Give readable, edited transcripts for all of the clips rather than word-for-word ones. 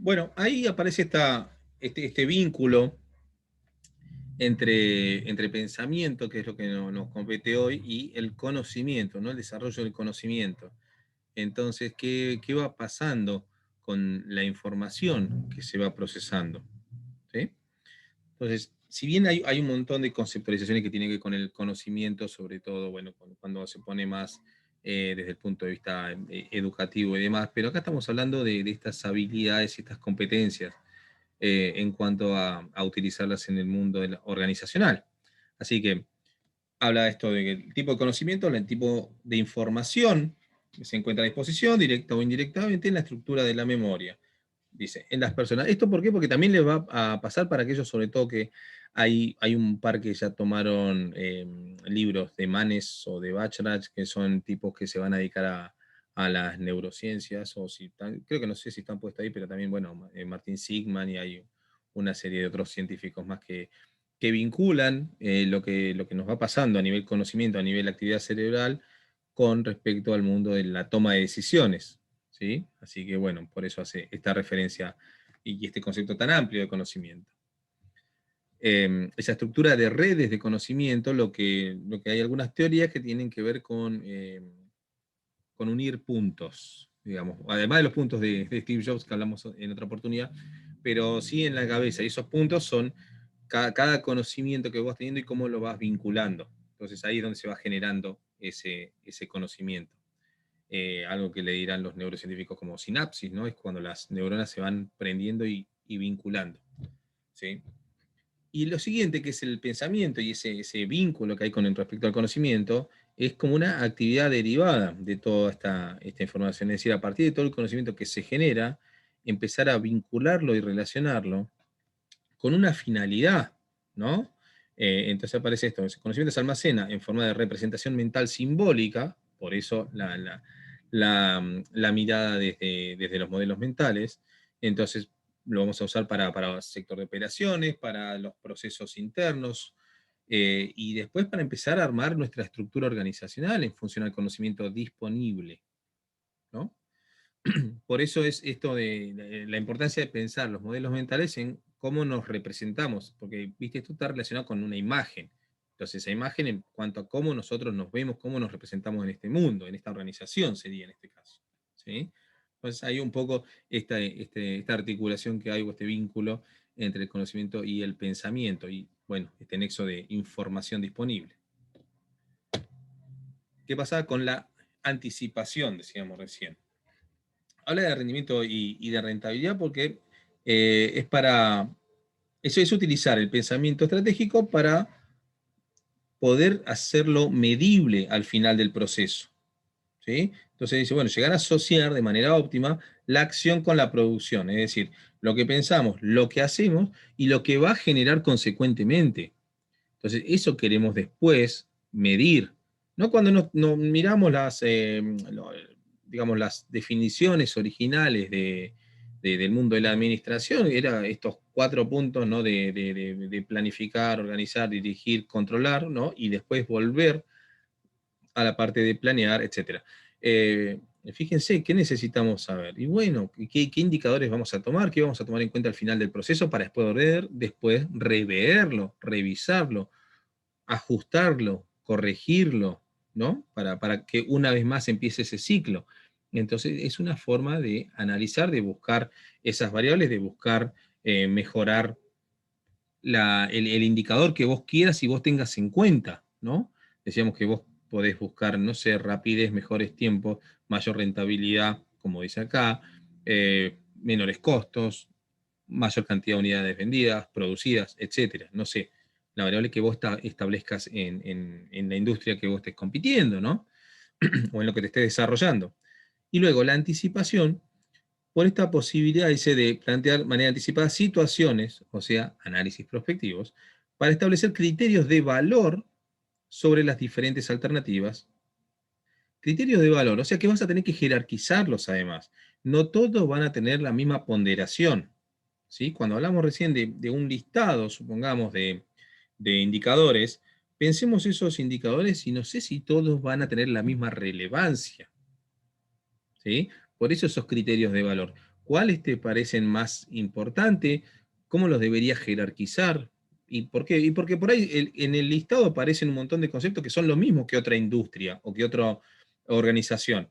Bueno, ahí aparece este vínculo entre pensamiento, que es lo que nos compete hoy, y el conocimiento, ¿no? El desarrollo del conocimiento. Entonces, ¿qué va pasando con la información que se va procesando? ¿Sí? Entonces, si bien hay un montón de conceptualizaciones que tienen que ver con el conocimiento, sobre todo, bueno, cuando se pone más desde el punto de vista educativo y demás, pero acá estamos hablando de estas habilidades y estas competencias en cuanto a utilizarlas en el mundo organizacional. Así que habla esto de que el tipo de conocimiento, el tipo de información que se encuentra a disposición, directa o indirectamente, en la estructura de la memoria. Dice, en las personas. ¿Esto por qué? Porque también les va a pasar para aquellos, sobre todo, que hay un par que ya tomaron libros de Manes o de Bachrach, que son tipos que se van a dedicar a las neurociencias, o si creo que no sé si están puestos ahí, pero también, bueno, Martin Sigman y hay una serie de otros científicos más que vinculan lo que nos va pasando a nivel conocimiento, a nivel actividad cerebral, con respecto al mundo de la toma de decisiones. ¿Sí? Así que bueno, por eso hace esta referencia y este concepto tan amplio de conocimiento. Esa estructura de redes de conocimiento, lo que hay algunas teorías que tienen que ver con unir puntos, digamos, además de los puntos de Steve Jobs que hablamos en otra oportunidad, pero sí en la cabeza. Y esos puntos son cada conocimiento que vos vas teniendo y cómo lo vas vinculando. Entonces ahí es donde se va generando ese conocimiento. Algo que le dirán los neurocientíficos como sinapsis, ¿no? Es cuando las neuronas se van prendiendo y vinculando. ¿Sí? Y lo siguiente, que es el pensamiento y ese vínculo que hay con respecto al conocimiento, es como una actividad derivada de toda esta información. Es decir, a partir de todo el conocimiento que se genera, empezar a vincularlo y relacionarlo con una finalidad, ¿no? Entonces aparece esto, el conocimiento se almacena en forma de representación mental simbólica, por eso la mirada desde los modelos mentales. Entonces lo vamos a usar para el sector de operaciones, para los procesos internos, y después para empezar a armar nuestra estructura organizacional en función al conocimiento disponible, ¿no? Por eso es esto de la importancia de pensar los modelos mentales en cómo nos representamos, porque, viste, esto está relacionado con una imagen. Entonces, esa imagen en cuanto a cómo nosotros nos vemos, cómo nos representamos en este mundo, en esta organización sería en este caso. ¿Sí? Entonces, hay un poco esta articulación que hay, o este vínculo entre el conocimiento y el pensamiento, y bueno, este nexo de información disponible. ¿Qué pasa con la anticipación, decíamos recién? Habla de rendimiento y de rentabilidad porque es para, eso es utilizar el pensamiento estratégico para poder hacerlo medible al final del proceso. ¿Sí? Entonces dice, bueno, llegar a asociar de manera óptima la acción con la producción, es decir, lo que pensamos, lo que hacemos y lo que va a generar consecuentemente. Entonces, eso queremos después medir. No cuando nos miramos digamos, las definiciones originales del mundo de la administración, era estos 4 puntos, ¿no? de planificar, organizar, dirigir, controlar, ¿no? Y después volver a la parte de planear, etc. Fíjense, ¿qué necesitamos saber? Y bueno, ¿qué indicadores vamos a tomar? ¿Qué vamos a tomar en cuenta al final del proceso para después reverlo, revisarlo, ajustarlo, corregirlo, ¿no? Para que una vez más empiece ese ciclo. Entonces, es una forma de analizar, de buscar esas variables, de buscar mejorar el indicador que vos quieras y vos tengas en cuenta, ¿no? Decíamos que vos podés buscar, no sé, rapidez, mejores tiempos, mayor rentabilidad, como dice acá, menores costos, mayor cantidad de unidades vendidas, producidas, etcétera. No sé, la variable que vos establezcas en la industria que vos estés compitiendo, ¿no? O en lo que te estés desarrollando. Y luego la anticipación, por esta posibilidad, dice, de plantear de manera anticipada situaciones, o sea, análisis prospectivos, para establecer criterios de valor sobre las diferentes alternativas. Criterios de valor, o sea que vas a tener que jerarquizarlos además. No todos van a tener la misma ponderación. ¿Sí? Cuando hablamos recién de un listado, supongamos, de indicadores, pensemos esos indicadores y no sé si todos van a tener la misma relevancia. ¿Sí? Por eso esos criterios de valor. cuáles te parecen más importantes, cómo los deberías jerarquizar, y por qué. Y porque por ahí en el listado aparecen un montón de conceptos que son lo mismo que otra industria o que otra organización.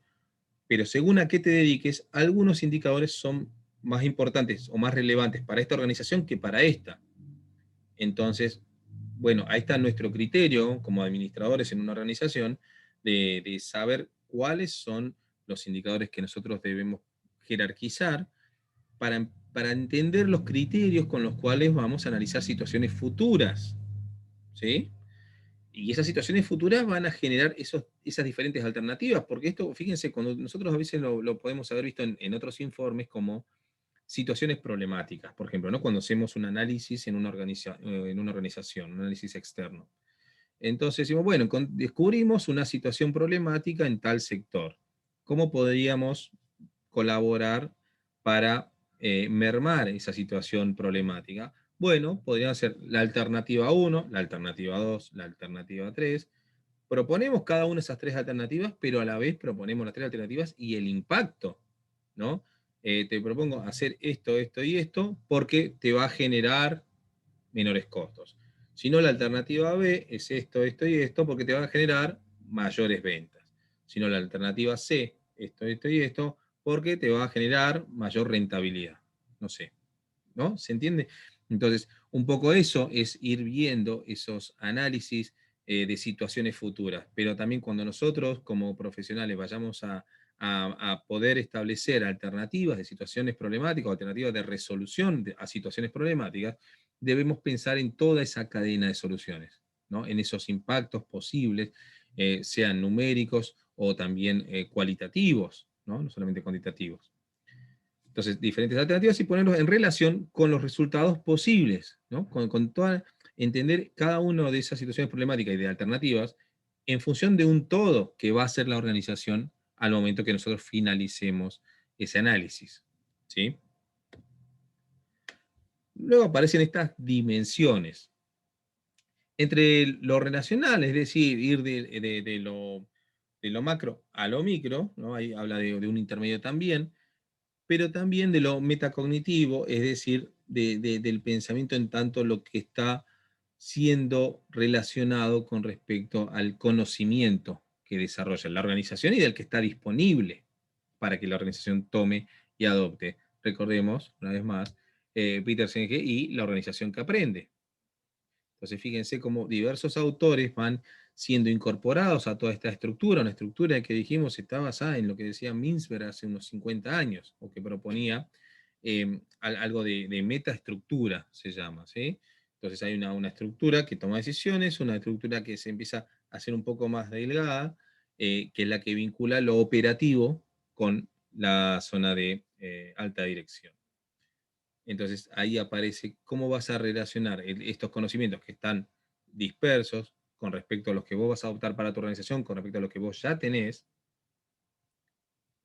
Pero según a qué te dediques, algunos indicadores son más importantes o más relevantes para esta organización que para esta. Entonces, bueno, ahí está nuestro criterio como administradores en una organización de saber cuáles son los indicadores que nosotros debemos jerarquizar para entender los criterios con los cuales vamos a analizar situaciones futuras. ¿Sí? Y esas situaciones futuras van a generar esas diferentes alternativas, porque esto, fíjense, cuando nosotros a veces lo podemos haber visto en otros informes como situaciones problemáticas, por ejemplo, ¿no? Cuando hacemos un análisis en una organización, un análisis externo. Entonces decimos, bueno, descubrimos una situación problemática en tal sector. ¿Cómo podríamos colaborar para mermar esa situación problemática? Bueno, podría ser la alternativa 1, la alternativa 2, la alternativa 3. Proponemos cada una de esas tres alternativas, pero a la vez proponemos las tres alternativas y el impacto, ¿no? Te propongo hacer esto, esto y esto, porque te va a generar menores costos. Si no, la alternativa B es esto, esto y esto, porque te va a generar mayores ventas. Si no, la alternativa C, esto, esto y esto, porque te va a generar mayor rentabilidad. No sé, ¿no? ¿Se entiende? Entonces, un poco eso es ir viendo esos análisis de situaciones futuras, pero también cuando nosotros como profesionales vayamos a poder establecer alternativas de situaciones problemáticas, alternativas de resolución a situaciones problemáticas, debemos pensar en toda esa cadena de soluciones, ¿no? En esos impactos posibles, sean numéricos o también cualitativos, ¿no? No solamente cuantitativos. Entonces, diferentes alternativas y ponerlos en relación con los resultados posibles, ¿no? Con entender cada una de esas situaciones problemáticas y de alternativas en función de un todo que va a ser la organización al momento que nosotros finalicemos ese análisis, ¿sí? Luego aparecen estas dimensiones. Entre lo relacional, es decir, ir de lo macro a lo micro, ¿no? Ahí habla de un intermedio también, pero también de lo metacognitivo, es decir, del pensamiento en tanto lo que está siendo relacionado con respecto al conocimiento que desarrolla la organización y del que está disponible para que la organización tome y adopte. Recordemos, una vez más, Peter Senge y la organización que aprende. Entonces, fíjense cómo diversos autores van siendo incorporados a toda esta estructura, una estructura que dijimos está basada en lo que decía Mintzberg hace unos 50 años, o que proponía algo de metaestructura, se llama, ¿sí? Entonces hay una estructura que toma decisiones, una estructura que se empieza a hacer un poco más delgada, que es la que vincula lo operativo con la zona de alta dirección. Entonces ahí aparece cómo vas a relacionar estos conocimientos que están dispersos con respecto a los que vos vas a adoptar para tu organización, con respecto a los que vos ya tenés,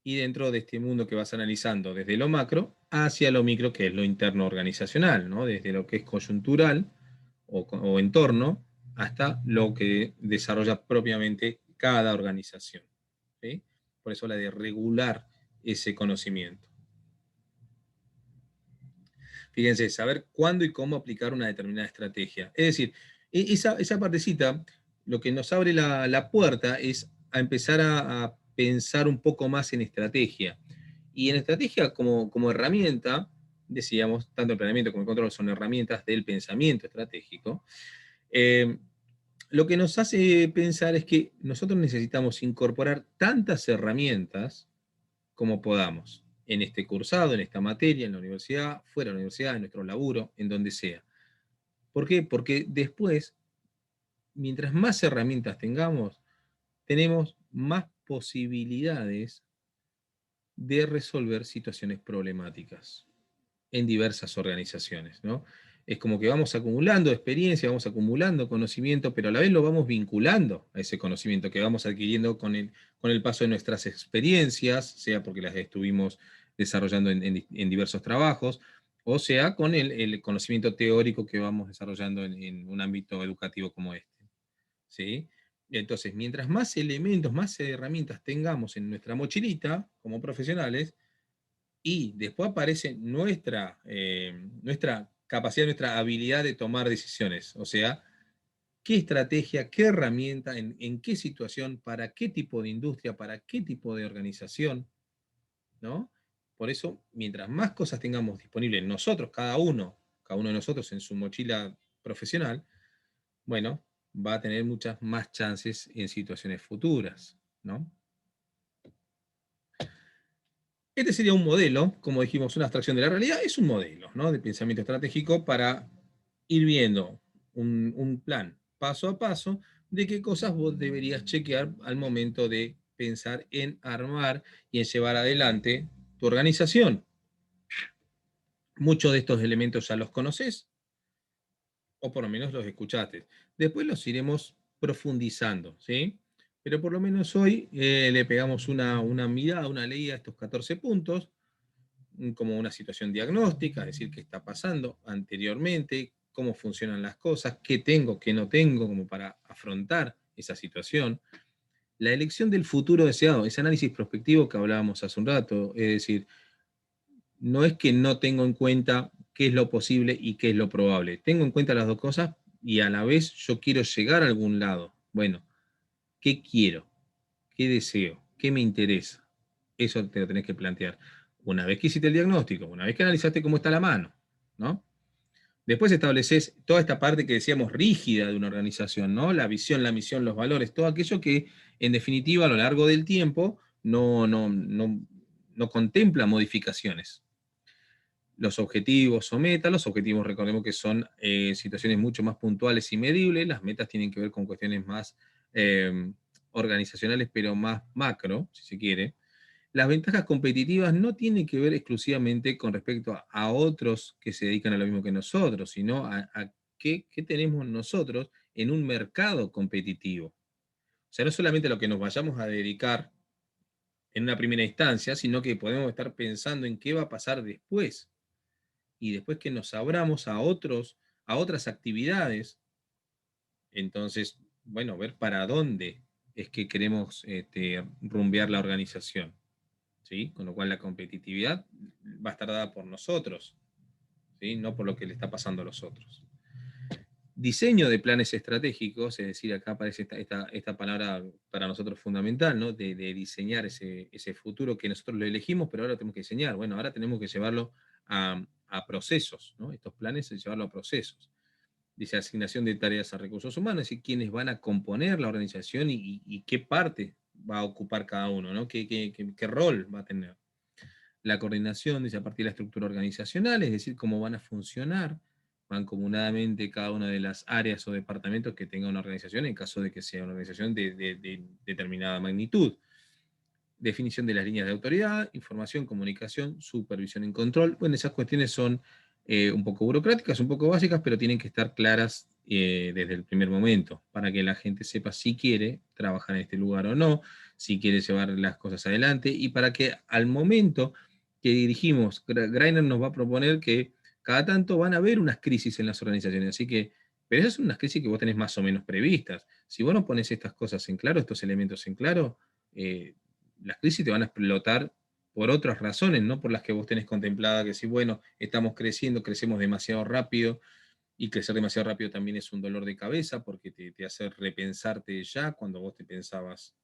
y dentro de este mundo que vas analizando desde lo macro hacia lo micro, que es lo interno organizacional, ¿no? Desde lo que es coyuntural o entorno hasta lo que desarrolla propiamente cada organización, ¿sí? Por eso la de regular ese conocimiento. Fíjense, saber cuándo y cómo aplicar una determinada estrategia. Es decir, esa partecita, lo que nos abre la puerta es a empezar a pensar un poco más en estrategia. Y en estrategia como herramienta, decíamos, tanto el planeamiento como el control son herramientas del pensamiento estratégico. Lo que nos hace pensar es que nosotros necesitamos incorporar tantas herramientas como podamos, en este cursado, en esta materia, en la universidad, fuera de la universidad, en nuestro laburo, en donde sea. ¿Por qué? Porque después, mientras más herramientas tengamos, tenemos más posibilidades de resolver situaciones problemáticas en diversas organizaciones, ¿no? Es como que vamos acumulando experiencia, vamos acumulando conocimiento, pero a la vez lo vamos vinculando a ese conocimiento que vamos adquiriendo con el paso de nuestras experiencias, sea porque las estuvimos desarrollando en diversos trabajos, o sea con el conocimiento teórico que vamos desarrollando en un ámbito educativo como este, ¿sí? Entonces, mientras más elementos, más herramientas tengamos en nuestra mochilita como profesionales, Y después aparece nuestra capacidad, nuestra habilidad de tomar decisiones. O sea, qué estrategia, qué herramienta, en qué situación, para qué tipo de industria, para qué tipo de organización, ¿no? Por eso, mientras más cosas tengamos disponibles nosotros, cada uno de nosotros en su mochila profesional, bueno, va a tener muchas más chances en situaciones futuras, ¿no? Este sería un modelo, como dijimos, una abstracción de la realidad, es un modelo, ¿no?, de pensamiento estratégico para ir viendo un plan paso a paso de qué cosas vos deberías chequear al momento de pensar en armar y en llevar adelante tu organización. Muchos de estos elementos ya los conoces, o por lo menos los escuchaste. Después los iremos profundizando, ¿sí? Pero por lo menos hoy le pegamos una mirada, una ley a estos 14 puntos, como una situación diagnóstica, es decir, qué está pasando anteriormente, cómo funcionan las cosas, qué tengo, qué no tengo, como para afrontar esa situación. La elección del futuro deseado, ese análisis prospectivo que hablábamos hace un rato, es decir, no es que no tengo en cuenta qué es lo posible y qué es lo probable. Tengo en cuenta las dos cosas y a la vez yo quiero llegar a algún lado. Bueno, ¿qué quiero? ¿Qué deseo? ¿Qué me interesa? Eso te lo tenés que plantear. Una vez que hiciste el diagnóstico, una vez que analizaste cómo está la mano, ¿no? Después estableces toda esta parte que decíamos rígida de una organización, ¿no? La visión, la misión, los valores, todo aquello que en definitiva a lo largo del tiempo no contempla modificaciones. Los objetivos o metas, los objetivos recordemos que son situaciones mucho más puntuales y medibles, las metas tienen que ver con cuestiones más organizacionales, pero más macro, si se quiere. Las ventajas competitivas no tienen que ver exclusivamente con respecto a otros que se dedican a lo mismo que nosotros, sino a qué tenemos nosotros en un mercado competitivo. O sea, no solamente lo que nos vayamos a dedicar en una primera instancia, sino que podemos estar pensando en qué va a pasar después. Y después que nos abramos a otras actividades, entonces, bueno, ver para dónde es que queremos rumbear la organización. ¿Sí? Con lo cual la competitividad va a estar dada por nosotros, ¿sí? No por lo que le está pasando a los otros. Diseño de planes estratégicos, es decir, acá aparece esta palabra para nosotros fundamental, ¿no? De diseñar ese futuro que nosotros lo elegimos, pero ahora lo tenemos que diseñar. Bueno, ahora tenemos que llevarlo a procesos, ¿no? Estos planes es llevarlo a procesos. Dice asignación de tareas a recursos humanos, es decir, quiénes van a componer la organización y qué parte va a ocupar cada uno, ¿no? ¿Qué rol va a tener? La coordinación, dice, a partir de la estructura organizacional, es decir, cómo van a funcionar mancomunadamente cada una de las áreas o departamentos que tenga una organización, en caso de que sea una organización de determinada magnitud. Definición de las líneas de autoridad, información, comunicación, supervisión y control. Bueno, esas cuestiones son un poco burocráticas, un poco básicas, pero tienen que estar claras desde el primer momento, para que la gente sepa si quiere trabajar en este lugar o no, si quiere llevar las cosas adelante, y para que al momento que dirigimos, Greiner nos va a proponer que cada tanto van a haber unas crisis en las organizaciones, así que, pero esas son unas crisis que vos tenés más o menos previstas. Si vos no pones estas cosas en claro, estos elementos en claro, las crisis te van a explotar por otras razones, no por las que vos tenés contemplada, que si, bueno, estamos creciendo, crecemos demasiado rápido, y crecer demasiado rápido también es un dolor de cabeza, porque te hace repensarte ya cuando vos te pensabas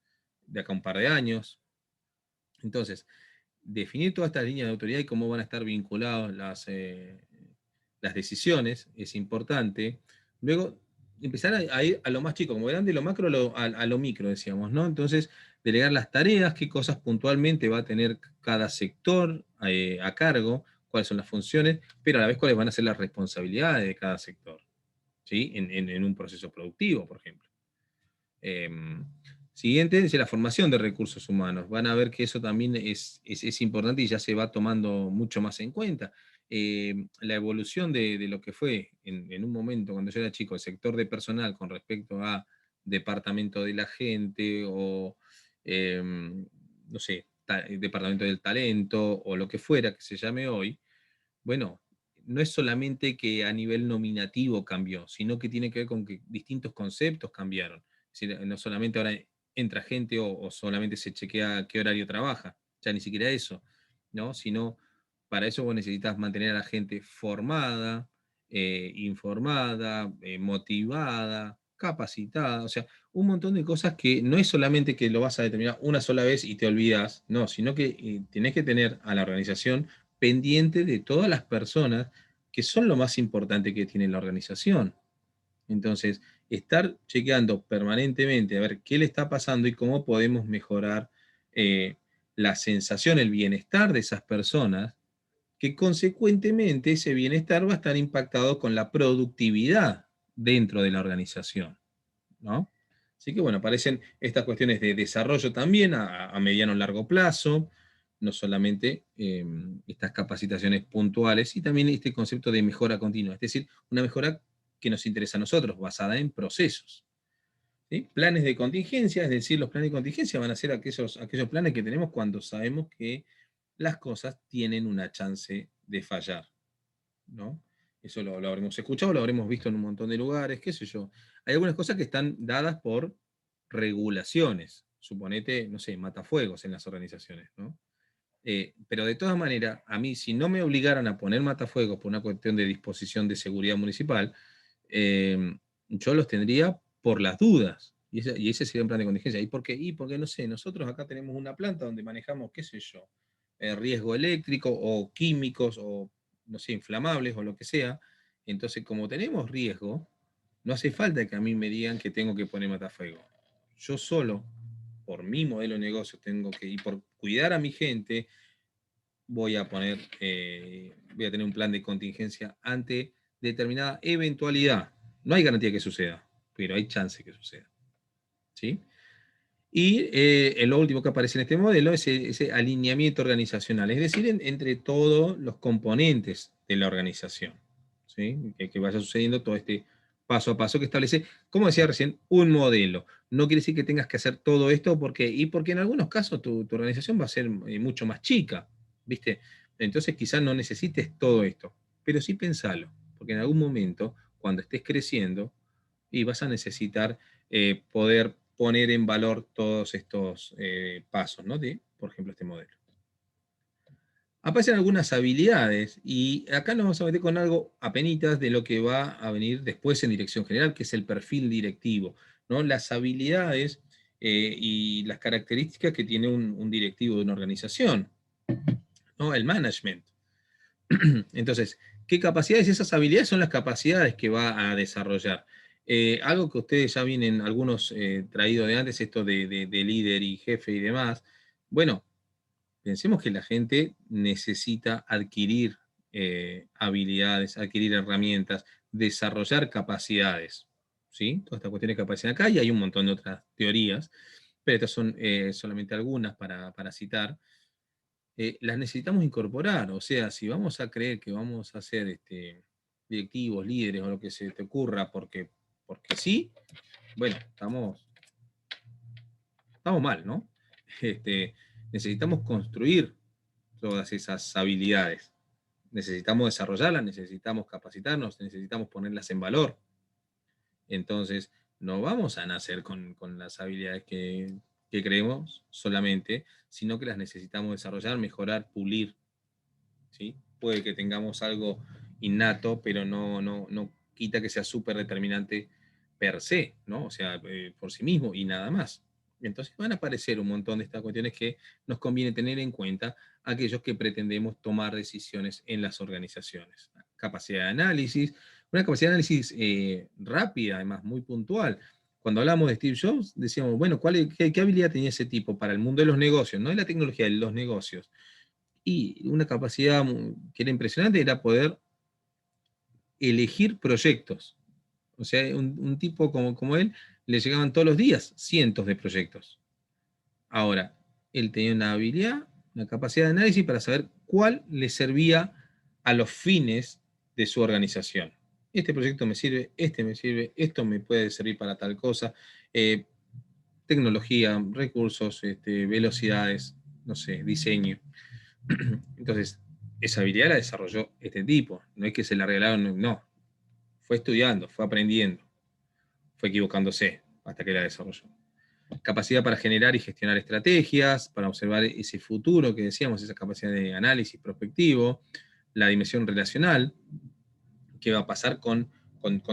de acá a un par de años. Entonces, definir todas estas líneas de autoridad y cómo van a estar vinculadas las decisiones es importante. Luego, empezar a ir a lo más chico, como grande, lo macro a lo micro, decíamos, ¿no? Entonces, delegar las tareas, qué cosas puntualmente va a tener cada sector a cargo, cuáles son las funciones, pero a la vez cuáles van a ser las responsabilidades de cada sector, ¿sí? En un proceso productivo, por ejemplo. Eh, Siguiente es la formación de recursos humanos. Van a ver que eso también es importante y ya se va tomando mucho más en cuenta. La evolución de lo que fue en un momento, cuando yo era chico, el sector de personal con respecto a departamento de la gente o, no sé, departamento del talento o lo que fuera que se llame hoy, bueno, no es solamente que a nivel nominativo cambió, sino que tiene que ver con que distintos conceptos cambiaron. Es decir, no solamente ahora entra gente o solamente se chequea qué horario trabaja, ya ni siquiera eso, ¿no? Sino Para eso vos necesitas mantener a la gente formada, informada, motivada, capacitada, o sea, un montón de cosas que no es solamente que lo vas a determinar una sola vez y te olvidas, no, sino que tenés que tener a la organización pendiente de todas las personas que son lo más importante que tiene la organización. Entonces, estar chequeando permanentemente a ver qué le está pasando y cómo podemos mejorar eh, la sensación, el bienestar de esas personas, que consecuentemente ese bienestar va a estar impactado con la productividad dentro de la organización, ¿no? Así que bueno, aparecen estas cuestiones de desarrollo también a mediano y largo plazo, no solamente estas capacitaciones puntuales, y también este concepto de mejora continua, es decir, una mejora que nos interesa a nosotros, basada en procesos. ¿Sí? Planes de contingencia, es decir, los planes de contingencia van a ser aquellos planes que tenemos cuando sabemos que las cosas tienen una chance de fallar, ¿no? Eso lo habremos escuchado, lo habremos visto en un montón de lugares, qué sé yo. Hay algunas cosas que están dadas por regulaciones. Suponete, no sé, matafuegos en las organizaciones, ¿no? Pero de todas maneras, a mí, si no me obligaran a poner matafuegos por una cuestión de disposición de seguridad municipal, yo los tendría por las dudas. Y ese sería un plan de contingencia. ¿Y por qué? Y porque, no sé, nosotros acá tenemos una planta donde manejamos, qué sé yo, riesgo eléctrico o químicos o, no sé, inflamables o lo que sea. Entonces, como tenemos riesgo, no hace falta que a mí me digan que tengo que poner matafuego. Yo solo, por mi modelo de negocio, y por cuidar a mi gente, voy a tener un plan de contingencia ante determinada eventualidad. No hay garantía que suceda, pero hay chance que suceda. ¿Sí? Y lo último que aparece en este modelo es ese alineamiento organizacional, es decir, entre todos los componentes de la organización. ¿Sí? Que vaya sucediendo todo este paso a paso que establece, como decía recién, un modelo. No quiere decir que tengas que hacer todo esto porque en algunos casos tu organización va a ser mucho más chica, ¿viste? Entonces quizás no necesites todo esto, pero sí pensalo, porque en algún momento, cuando estés creciendo, y vas a necesitar poder poner en valor todos estos pasos, ¿no? Por ejemplo, este modelo. Aparecen algunas habilidades y acá nos vamos a meter con algo apenitas de lo que va a venir después en dirección general, que es el perfil directivo, ¿no? Las habilidades y las características que tiene un directivo de una organización, ¿no? El management. Entonces, ¿qué capacidades? Esas habilidades son las capacidades que va a desarrollar. Algo que ustedes ya vienen, algunos traído de antes, esto de líder y jefe y demás. Bueno, pensemos que la gente necesita adquirir habilidades, adquirir herramientas, desarrollar capacidades. ¿Sí? Toda esta cuestión de capacidad acá, y hay un montón de otras teorías, pero estas son solamente algunas para citar. Las necesitamos incorporar. O sea, si vamos a creer que vamos a ser directivos, líderes o lo que se te ocurra porque sí, bueno, estamos mal, ¿no? Este, necesitamos construir todas esas habilidades. Necesitamos desarrollarlas, necesitamos capacitarnos, necesitamos ponerlas en valor. Entonces, no vamos a nacer con las habilidades que creemos solamente, sino que las necesitamos desarrollar, mejorar, pulir. ¿Sí? Puede que tengamos algo innato, pero no quita que sea súper determinante per se, ¿no? O sea, por sí mismo y nada más. Entonces van a aparecer un montón de estas cuestiones que nos conviene tener en cuenta aquellos que pretendemos tomar decisiones en las organizaciones. Capacidad de análisis, una capacidad de análisis rápida, además muy puntual. Cuando hablamos de Steve Jobs, decíamos, bueno, qué habilidad tenía ese tipo para el mundo de los negocios? No de la tecnología, de los negocios. Y una capacidad que era impresionante era poder elegir proyectos. O sea, un tipo como él le llegaban todos los días cientos de proyectos. Ahora, él tenía una habilidad, una capacidad de análisis para saber cuál le servía a los fines de su organización. Este proyecto me sirve, este me sirve, esto me puede servir para tal cosa. Tecnología, recursos, velocidades, no sé, diseño. Entonces, esa habilidad la desarrolló este tipo. No es que se la regalaron, no. Fue estudiando, fue aprendiendo, fue equivocándose hasta que la desarrolló. Capacidad para generar y gestionar estrategias, para observar ese futuro que decíamos, esa capacidad de análisis prospectivo, la dimensión relacional, qué va a pasar con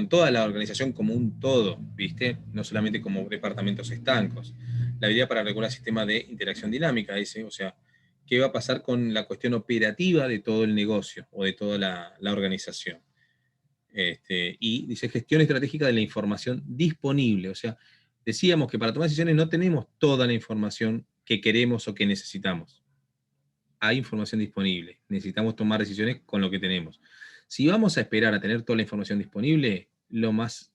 toda la organización como un todo, ¿viste? No solamente como departamentos estancos. La habilidad para regular sistemas de interacción dinámica, ese, o sea, qué va a pasar con la cuestión operativa de todo el negocio o de toda la organización. Y dice gestión estratégica de la información disponible, o sea, decíamos que para tomar decisiones no tenemos toda la información que queremos o que necesitamos. Hay información disponible, necesitamos tomar decisiones con lo que tenemos. Si vamos a esperar a tener toda la información disponible, lo más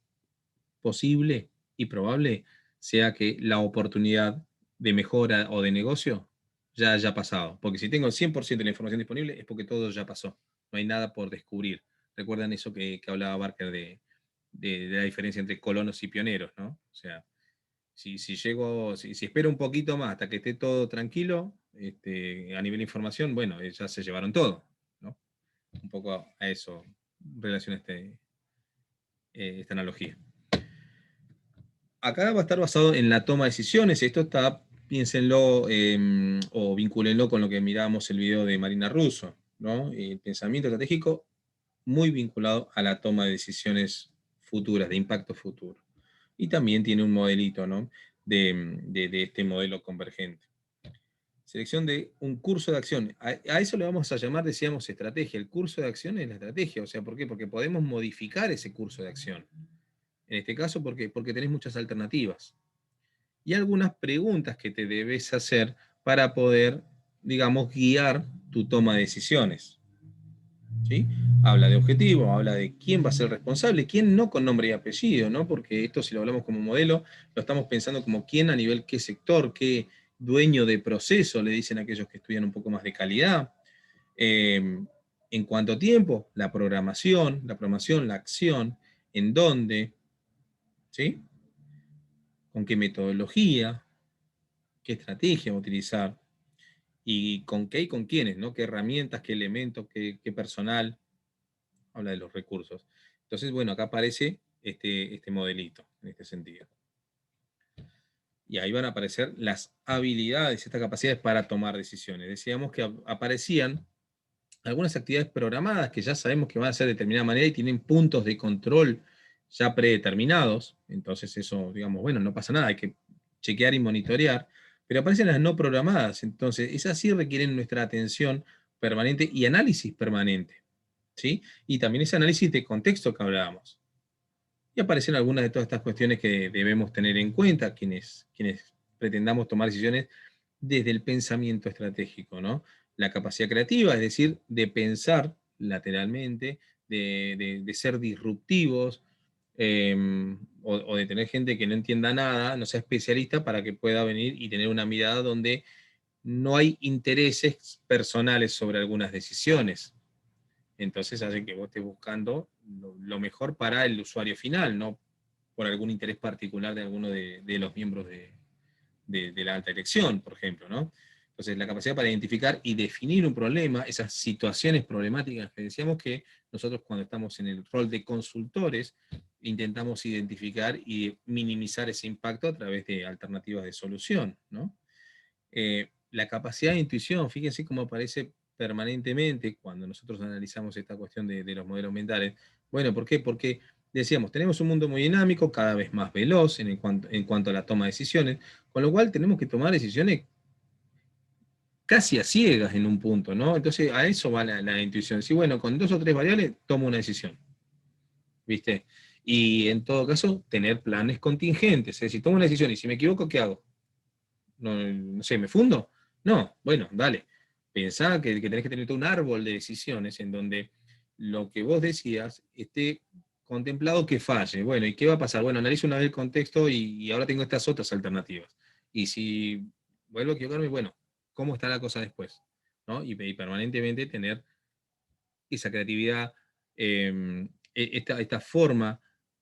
posible y probable sea que la oportunidad de mejora o de negocio ya haya pasado. Porque si tengo el 100% de la información disponible es porque todo ya pasó. No hay nada por descubrir. Recuerdan eso que hablaba Barker de la diferencia entre colonos y pioneros, ¿no? O sea, si espero un poquito más hasta que esté todo tranquilo, a nivel de información, bueno, ya se llevaron todo, ¿no? Un poco a eso relaciona esta analogía. Acá va a estar basado en la toma de decisiones. Esto está, piénsenlo o vincúlenlo con lo que mirábamos el video de Marina Russo, ¿no? El pensamiento estratégico muy vinculado a la toma de decisiones futuras, de impacto futuro. Y también tiene un modelito, ¿no? de este modelo convergente. Selección de un curso de acción. A eso le vamos a llamar, decíamos, estrategia. El curso de acción es la estrategia. O sea, ¿por qué? Porque podemos modificar ese curso de acción. En este caso, ¿por qué? Porque tenés muchas alternativas. Y algunas preguntas que te debes hacer para poder, digamos, guiar tu toma de decisiones. ¿Sí? Habla de objetivo, habla de quién va a ser responsable, quién no con nombre y apellido, ¿no? Porque esto si lo hablamos como modelo, lo estamos pensando como quién a nivel qué sector, qué dueño de proceso, le dicen aquellos que estudian un poco más de calidad. En cuanto a tiempo, la programación, la acción, en dónde, ¿sí? Con qué metodología, qué estrategia utilizar, y con qué y con quiénes, ¿no? Qué herramientas, qué elementos, qué personal, habla de los recursos. Entonces, bueno, acá aparece este modelito, en este sentido. Y ahí van a aparecer las habilidades, estas capacidades para tomar decisiones. Decíamos que aparecían algunas actividades programadas que ya sabemos que van a ser de determinada manera y tienen puntos de control ya predeterminados. Entonces eso, digamos, bueno, no pasa nada, hay que chequear y monitorear. Pero aparecen las no programadas. Entonces esas sí requieren nuestra atención permanente y análisis permanente. ¿Sí? Y también ese análisis de contexto que hablábamos. Y aparecen algunas de todas estas cuestiones que debemos tener en cuenta quienes pretendamos tomar decisiones desde el pensamiento estratégico, ¿no? La capacidad creativa, es decir, de pensar lateralmente, de ser disruptivos, o de tener gente que no entienda nada, no sea especialista, para que pueda venir y tener una mirada donde no hay intereses personales sobre algunas decisiones. Entonces hace que vos estés buscando lo mejor para el usuario final, no por algún interés particular de alguno de los miembros de la alta dirección, por ejemplo, ¿no? Entonces, la capacidad para identificar y definir un problema, esas situaciones problemáticas que decíamos que nosotros cuando estamos en el rol de consultores, intentamos identificar y minimizar ese impacto a través de alternativas de solución, ¿no? La capacidad de intuición, fíjense cómo aparece permanentemente cuando nosotros analizamos esta cuestión de los modelos mentales. Bueno, ¿por qué? Porque decíamos, tenemos un mundo muy dinámico, cada vez más veloz en cuanto a la toma de decisiones, con lo cual tenemos que tomar decisiones casi a ciegas en un punto, ¿no? Entonces a eso va la intuición. Si, bueno, con 2 o 3 variables tomo una decisión, ¿viste? Y en todo caso, tener planes contingentes. Es decir, tomo una decisión y si me equivoco, ¿qué hago? No sé, ¿me fundo? No, bueno, dale. Pensá que tenés que tener todo un árbol de decisiones en donde lo que vos decías esté contemplado que falle. Bueno, ¿y qué va a pasar? Bueno, analizo una vez el contexto y ahora tengo estas otras alternativas. Y si vuelvo a equivocarme, bueno, ¿cómo está la cosa después? ¿No? Y permanentemente tener esa creatividad, esta forma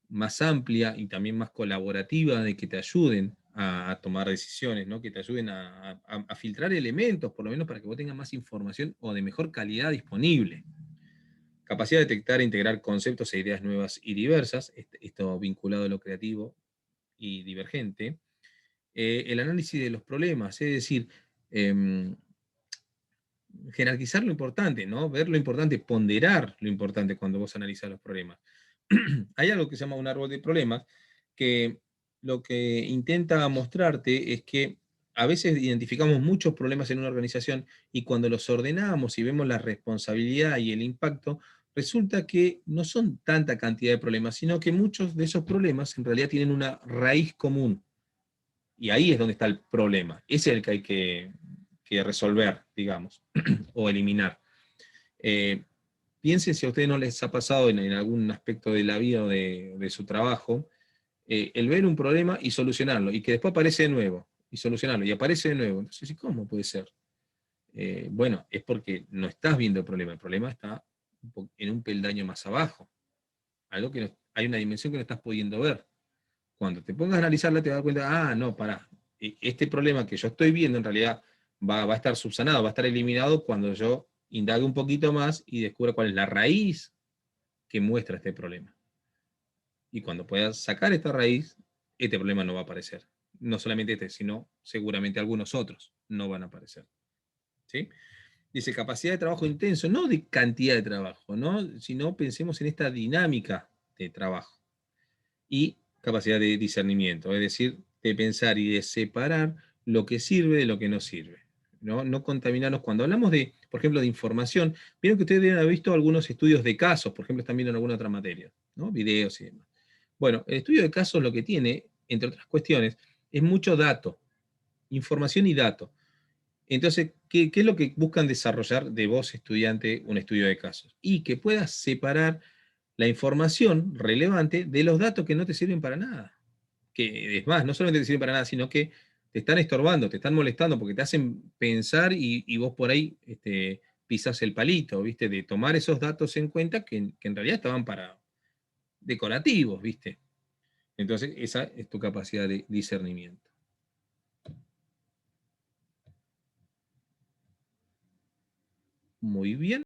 más amplia y también más colaborativa de que te ayuden a tomar decisiones, ¿no? Que te ayuden a filtrar elementos, por lo menos para que vos tengas más información o de mejor calidad disponible. Capacidad de detectar e integrar conceptos e ideas nuevas y diversas, esto vinculado a lo creativo y divergente. el análisis de los problemas, es decir, em, jerarquizar lo importante, ¿no? Ver lo importante, ponderar lo importante cuando vos analizás los problemas. Hay algo que se llama un árbol de problemas, que lo que intenta mostrarte es que a veces identificamos muchos problemas en una organización y cuando los ordenamos y vemos la responsabilidad y el impacto, resulta que no son tanta cantidad de problemas, sino que muchos de esos problemas en realidad tienen una raíz común. Y ahí es donde está el problema. Ese es el que hay que resolver, digamos, o eliminar. Eh, Piensen si a ustedes no les ha pasado en algún aspecto de la vida o de su trabajo, el ver un problema y solucionarlo, y que después aparece de nuevo, y solucionarlo, y aparece de nuevo. Entonces, ¿cómo puede ser? Bueno, es porque no estás viendo el problema está en un peldaño más abajo, algo que hay una dimensión que no estás pudiendo ver. Cuando te pongas a analizarla te vas a dar cuenta, ah, no, pará, este problema que yo estoy viendo en realidad va a estar subsanado, va a estar eliminado cuando yo indague un poquito más y descubra cuál es la raíz que muestra este problema. Y cuando puedas sacar esta raíz, este problema no va a aparecer. No solamente este, sino seguramente algunos otros no van a aparecer. ¿Sí? Dice capacidad de trabajo intenso, no de cantidad de trabajo, ¿no? Sino pensemos en esta dinámica de trabajo. Y capacidad de discernimiento, es decir, de pensar y de separar lo que sirve de lo que no sirve. No contaminarnos. Cuando hablamos de, por ejemplo, de información, vieron que ustedes deben haber visto algunos estudios de casos, por ejemplo, están viendo en alguna otra materia, ¿no? Videos y demás. Bueno, el estudio de casos lo que tiene, entre otras cuestiones, es mucho dato, información y dato. Entonces, ¿qué es lo que buscan desarrollar de vos, estudiante, un estudio de casos? Y que puedas separar la información relevante de los datos que no te sirven para nada. Que es más, no solamente te sirven para nada, sino que te están estorbando, te están molestando, porque te hacen pensar y vos por ahí pisas el palito, ¿viste? De tomar esos datos en cuenta que en realidad estaban para decorativos, ¿viste? Entonces, esa es tu capacidad de discernimiento. Muy bien.